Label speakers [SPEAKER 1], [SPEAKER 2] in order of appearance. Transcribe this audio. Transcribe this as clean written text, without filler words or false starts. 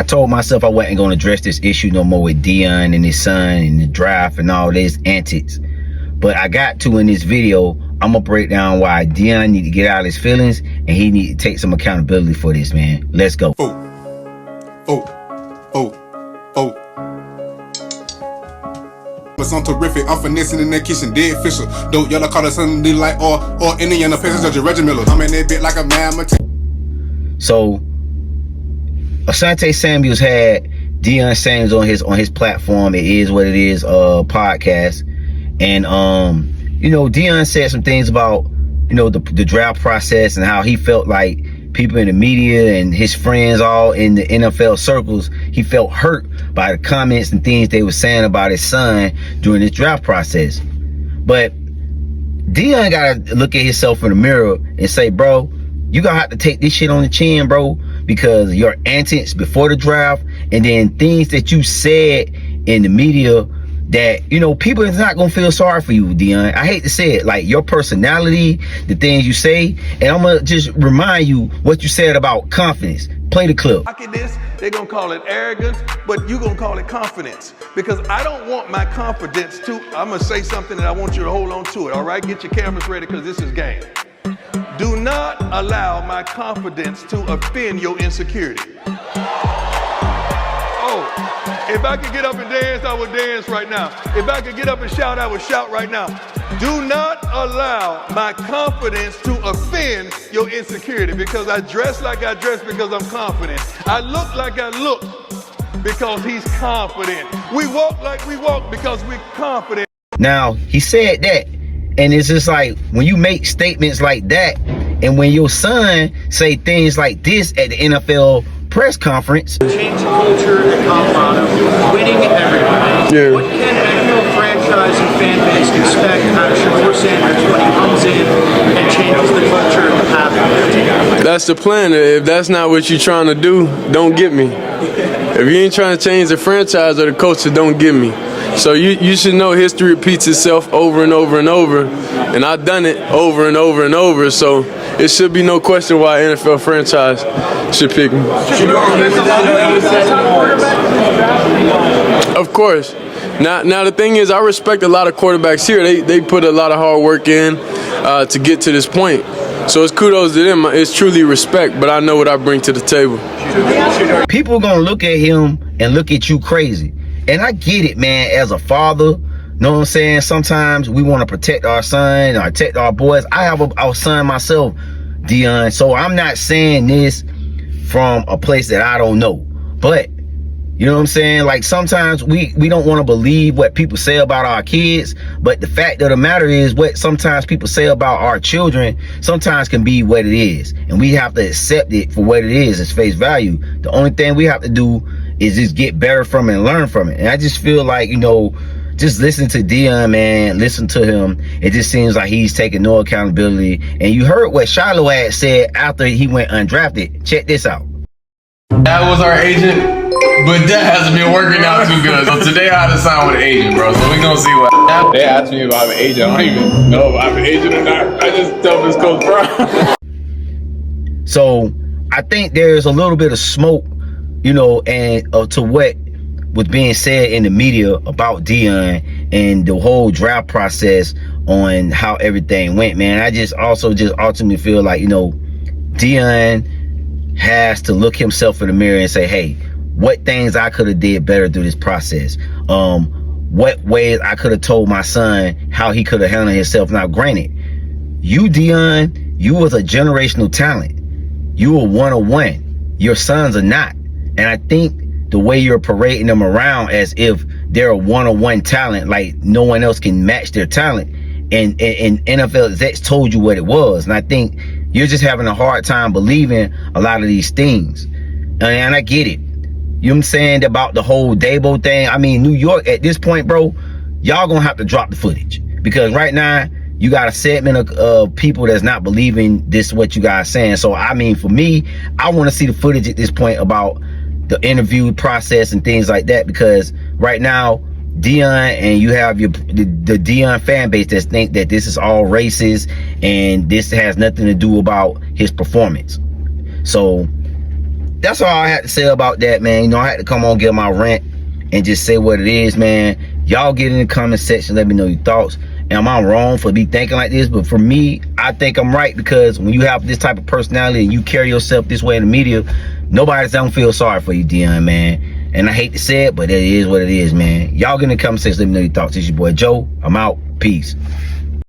[SPEAKER 1] I told myself I wasn't going to address this issue no more with Deion and his son and the draft and all this antics. But I got to in this video. I'm going to break down why Deion need to get out of his feelings and he need to take some accountability for this, man. Let's go.
[SPEAKER 2] I'm terrific, I'm finessing in that kitchen, dead Fisher. Dope yellow color, something like or Indiana Pacers of Reggie Miller. I'm in that bit like a man.
[SPEAKER 1] So Asante Samuels had Deion Sanders on his platform. It is what it is, podcast. And you know, Deion said some things about, you know, the draft process and how he felt like people in the media and his friends all in the NFL circles, he felt hurt by the comments and things they were saying about his son during this draft process. But Deion gotta look at himself in the mirror and say, bro, you gonna have to take this shit on the chin, bro, because your antics before the draft and then things that you said in the media that, you know, people is not gonna feel sorry for you, Deion. I hate to say it, like your personality, the things you say, and I'm gonna just remind you what you said about confidence. Play the clip.
[SPEAKER 3] Look at this, they're gonna call it arrogance, but you gonna call it confidence. Because I don't want my confidence to, I'm gonna say something and I want you to hold on to it, all right? Get your cameras ready, because this is game. Do not allow my confidence to offend your insecurity. If I could get up and dance, I would dance right now. If I could get up and shout, I would shout right now. Do not allow my confidence to offend your insecurity, because I dress like I dress because I'm confident. I look like I look because he's confident. We walk like we walk because we're confident.
[SPEAKER 1] Now, he said that, and it's just like when you make statements like that, and when your son say things like this at the NFL press conference.
[SPEAKER 4] Change the culture at Colorado, winning everybody. Yeah. What can NFL franchise and fan base expect out of Shedeur Sanders when he comes in and changes the culture and the path of their team?
[SPEAKER 5] That's the plan. If that's not what you're trying to do, don't get me. If you ain't trying to change the franchise or the culture, don't get me. So you should know history repeats itself over and over and over, and I've done it over and over and over, so it should be no question why an NFL franchise should pick me. Of course. Now the thing is, I respect a lot of quarterbacks here. They put a lot of hard work in to get to this point. So it's kudos to them. It's truly respect, but I know what I bring to the table.
[SPEAKER 1] People are gonna look at him and look at you crazy. And I get it, man, as a father, know what I'm saying? Sometimes we want to protect our son, or protect our boys. I have a son myself, Deion, so I'm not saying this from a place that I don't know. But, you know what I'm saying? Like, sometimes we don't want to believe what people say about our kids, but the fact of the matter is what sometimes people say about our children sometimes can be what it is. And we have to accept it for what it is, as face value. The only thing we have to do is just get better from it and learn from it. And I just feel like, you know, just listen to Deion, man, listen to him. It just seems like he's taking no accountability. And you heard what Shiloh had said after he went undrafted. Check this out.
[SPEAKER 6] That was our agent, but that hasn't been working out too good. So today I had to sign with an agent, bro. So we gonna see what happens. They asked me if I have an agent. I don't even know if I have an agent or not. I just tell this Coach Brown.
[SPEAKER 1] So I think there's a little bit of smoke, you know, and to what was being said in the media about Deion and the whole draft process on how everything went, man. I just ultimately feel like, you know, Deion has to look himself in the mirror and say, hey, what things I could have did better through this process? What ways I could have told my son how he could have handled himself. Now, granted, you, Deion, you was a generational talent. You were 101. Your sons are not. And I think the way you're parading them around as if they're a one-on-one talent, like no one else can match their talent. And NFL execs told you what it was. And I think you're just having a hard time believing a lot of these things. And I get it. You know what I'm saying about the whole Dabo thing? I mean, New York at this point, bro, y'all gonna have to drop the footage. Because right now, you got a segment of people that's not believing this what you guys saying. So, I mean, for me, I want to see the footage at this point about the interview process and things like that, because right now Deion and you have the Deion fan base that think that this is all racist and this has nothing to do about his performance. So that's all I had to say about that, man. You know, I had to come on, get my rant, and just say what it is, man. Y'all get in the comment section, let me know your thoughts. Am I wrong for be thinking like this? But for me, I think I'm right, because when you have this type of personality and you carry yourself this way in the media, nobody's gonna feel sorry for you, Deion, man. And I hate to say it, but it is what it is, man. Y'all get in the comment section, let me know your thoughts. It's your boy Joe. I'm out. Peace.